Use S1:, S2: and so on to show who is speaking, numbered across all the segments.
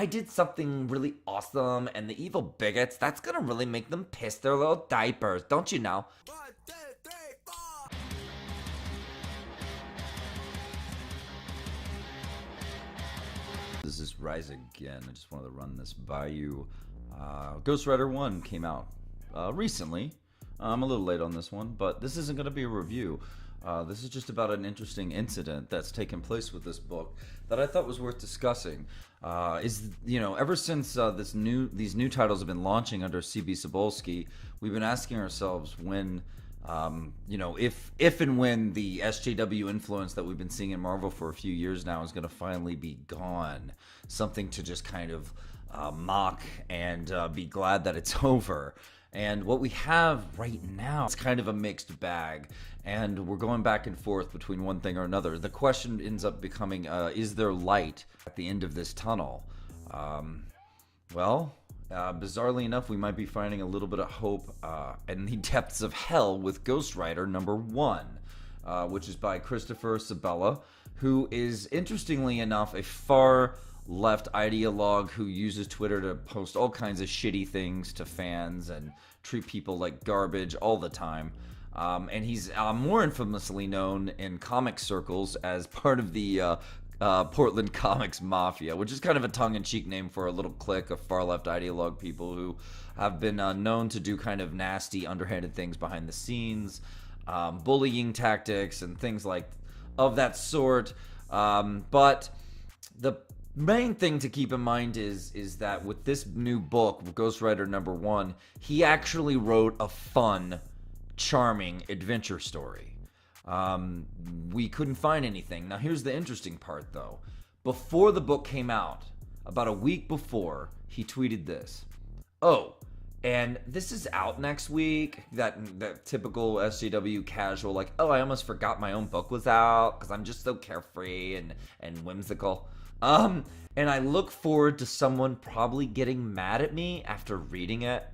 S1: I did something really awesome, and the evil bigots, that's gonna really make them piss their little diapers, don't you know? This is Rise Again. I just wanted to run this by you. Ghost Rider 1 came out recently. I'm a little late on this one, but this isn't going to be a review. This is just about an interesting incident that's taken place with this book that I thought was worth discussing. Ever since these new titles have been launching under CB Cebulski, we've been asking ourselves when, if and when the SJW influence that we've been seeing in Marvel for a few years now is going to finally be gone. Something to just kind of mock and be glad that it's over. And what we have right now is kind of a mixed bag, and we're going back and forth between one thing or another. The question ends up becoming, is there light at the end of this tunnel? Bizarrely enough, we might be finding a little bit of hope in the depths of hell with Ghost Rider #1, which is by Christopher Sabella, who is, interestingly enough, a far left ideologue who uses Twitter to post all kinds of shitty things to fans and treat people like garbage all the time. And he's more infamously known in comic circles as part of the Portland Comics Mafia, which is kind of a tongue-in-cheek name for a little clique of far-left ideologue people who have been known to do kind of nasty, underhanded things behind the scenes, bullying tactics and things like of that sort. But the main thing to keep in mind is that with this new book, Ghost Rider #1, he actually wrote a fun, charming adventure story. We couldn't find anything. Now here's the interesting part though. Before the book came out, about a week before, he tweeted this. Oh, and this is out next week. That typical SJW casual, like, oh, I almost forgot my own book was out because I'm just so carefree and whimsical. And I look forward to someone probably getting mad at me after reading it.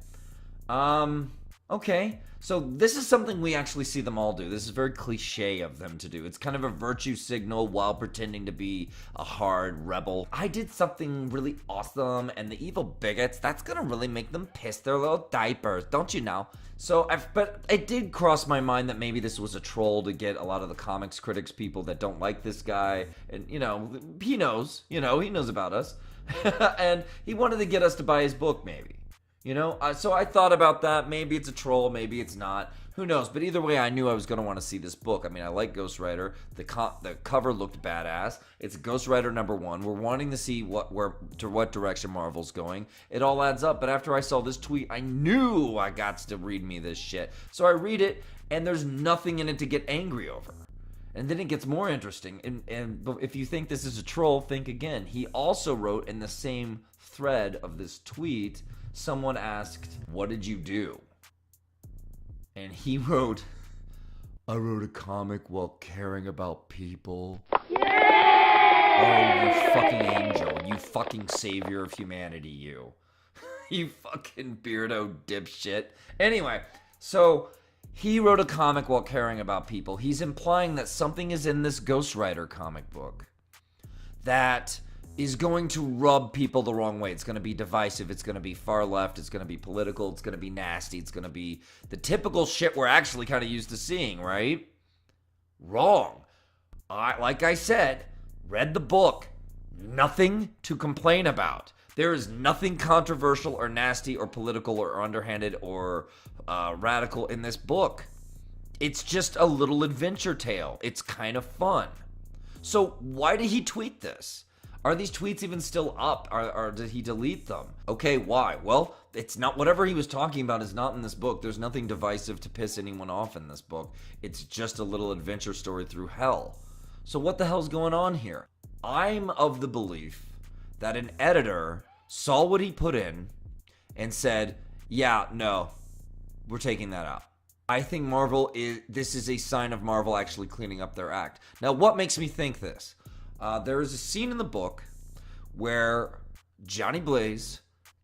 S1: Okay. So this is something we actually see them all do. This is very cliche of them to do. It's kind of a virtue signal while pretending to be a hard rebel. I did something really awesome, and the evil bigots, that's gonna really make them piss their little diapers, don't you know? But it did cross my mind that maybe this was a troll to get a lot of the comics critics, people that don't like this guy, and he knows about us, and he wanted to get us to buy his book, maybe. So I thought about that. Maybe it's a troll, maybe it's not. Who knows? But either way, I knew I was going to want to see this book. I mean, I like Ghost Rider. The cover looked badass. It's Ghost Rider #1. We're wanting to see what direction Marvel's going. It all adds up. But after I saw this tweet, I knew I got to read me this shit. So I read it, and there's nothing in it to get angry over. And then it gets more interesting. And if you think this is a troll, think again. He also wrote in the same thread of this tweet, someone asked, what did you do? And he wrote, I wrote a comic while caring about people. Oh, you fucking angel. You fucking savior of humanity, you. You fucking beardo dipshit. Anyway, so he wrote a comic while caring about people. He's implying that something is in this Ghost Rider comic book that is going to rub people the wrong way. It's going to be divisive. It's going to be far left. It's going to be political. It's going to be nasty. It's going to be the typical shit we're actually kind of used to seeing, right? Wrong. Like I said, read the book. Nothing to complain about. There is nothing controversial or nasty or political or underhanded or radical in this book. It's just a little adventure tale. It's kind of fun. So why did he tweet this? Are these tweets even still up? Or did he delete them? Okay, why? Well, it's not, whatever he was talking about is not in this book. There's nothing divisive to piss anyone off in this book. It's just a little adventure story through hell. So what the hell's going on here? I'm of the belief that an editor saw what he put in and said, yeah, no, we're taking that out. I think this is a sign of Marvel actually cleaning up their act. Now, what makes me think this? There is a scene in the book where Johnny Blaze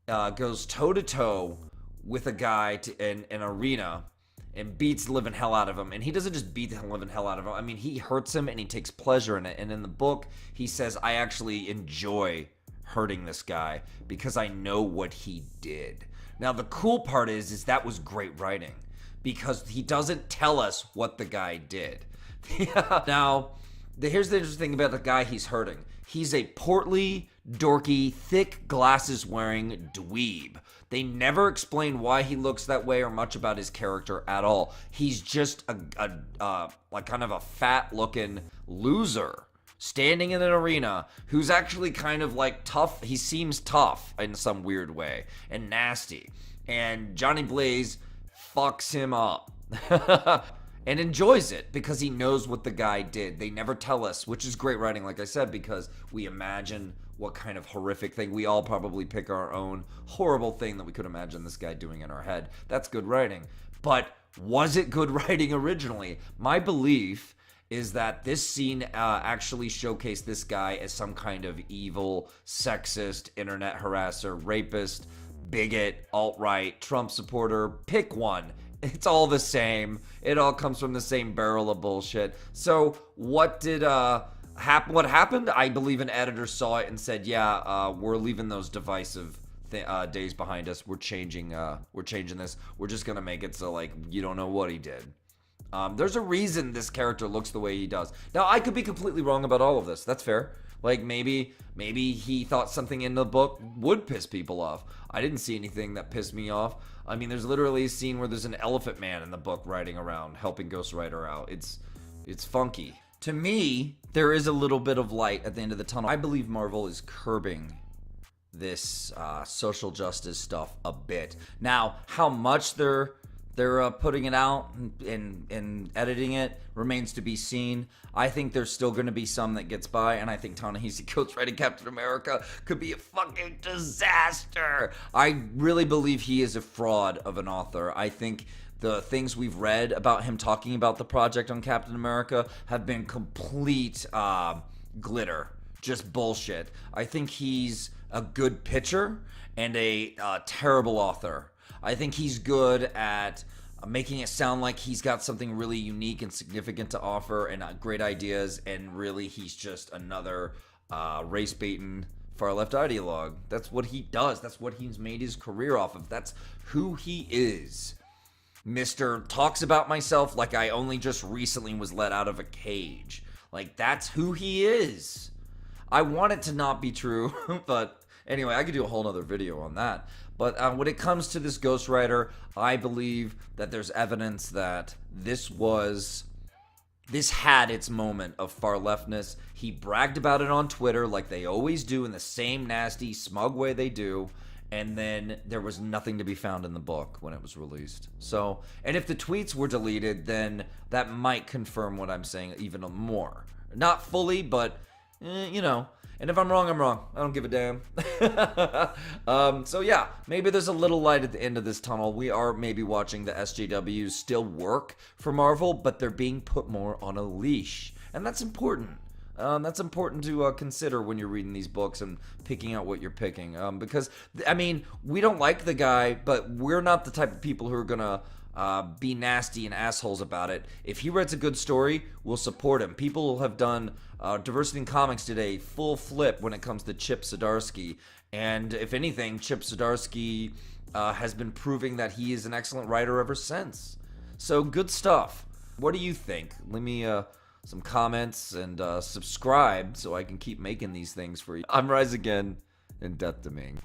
S1: goes toe-to-toe with a guy in an arena and beats the living hell out of him. And he doesn't just beat the living hell out of him. I mean, he hurts him and he takes pleasure in it. And in the book, he says, I actually enjoy hurting this guy because I know what he did. Now, the cool part is that was great writing because he doesn't tell us what the guy did. Now, here's the interesting thing about the guy he's hurting. He's a portly, dorky, thick glasses wearing dweeb. They never explain why he looks that way or much about his character at all. He's just like kind of a fat looking loser standing in an arena who's actually kind of like tough. He seems tough in some weird way and nasty. And Johnny Blaze fucks him up. And enjoys it because he knows what the guy did. They never tell us, which is great writing, like I said, because we imagine what kind of horrific thing. We all probably pick our own horrible thing that we could imagine this guy doing in our head. That's good writing. But was it good writing originally? My belief is that this scene actually showcased this guy as some kind of evil, sexist, internet harasser, rapist, bigot, alt-right, Trump supporter. Pick one. It's all the same. It all comes from the same barrel of bullshit. So what did happen? What happened? I believe an editor saw it and said, "Yeah, we're leaving those divisive days behind us. We're changing this. We're just gonna make it so like you don't know what he did." There's a reason this character looks the way he does. Now, I could be completely wrong about all of this. That's fair. Like maybe he thought something in the book would piss people off. I didn't see anything that pissed me off. I mean, there's literally a scene where there's an elephant man in the book riding around, helping Ghost Rider out. It's funky. To me, there is a little bit of light at the end of the tunnel. I believe Marvel is curbing this social justice stuff a bit. Now, how much they're putting it out and editing it remains to be seen. I think there's still going to be some that gets by, and I think Ta-Nehisi Coates writing Captain America could be a fucking disaster. I really believe he is a fraud of an author. I think the things we've read about him talking about the project on Captain America have been complete glitter, just bullshit. I think he's a good pitcher and a terrible author. I think he's good at making it sound like he's got something really unique and significant to offer and great ideas, and really he's just another race-baiting far-left ideologue. That's what he does. That's what he's made his career off of. That's who he is. Mr. Talks about myself like I only just recently was let out of a cage. Like, that's who he is. I want it to not be true, but anyway, I could do a whole nother video on that. But when it comes to this Ghost Rider, I believe that there's evidence that this had its moment of far leftness. He bragged about it on Twitter like they always do in the same nasty, smug way they do. And then there was nothing to be found in the book when it was released. So, and if the tweets were deleted, then that might confirm what I'm saying even more. Not fully, but, you know. And if I'm wrong, I'm wrong. I don't give a damn. So yeah, maybe there's a little light at the end of this tunnel. We are maybe watching the SJWs still work for Marvel, but they're being put more on a leash. And that's important. That's important to consider when you're reading these books and picking out what you're picking. Because, I mean, we don't like the guy, but we're not the type of people who are going to be nasty and assholes about it. If he writes a good story, we'll support him. People have done Diversity in Comics did a full flip when it comes to Chip Zdarsky, and if anything, Chip Zdarsky has been proving that he is an excellent writer ever since. So good stuff. What do you think? Leave me some comments and subscribe so I can keep making these things for you. I'm Rise Again, and Death to Ming.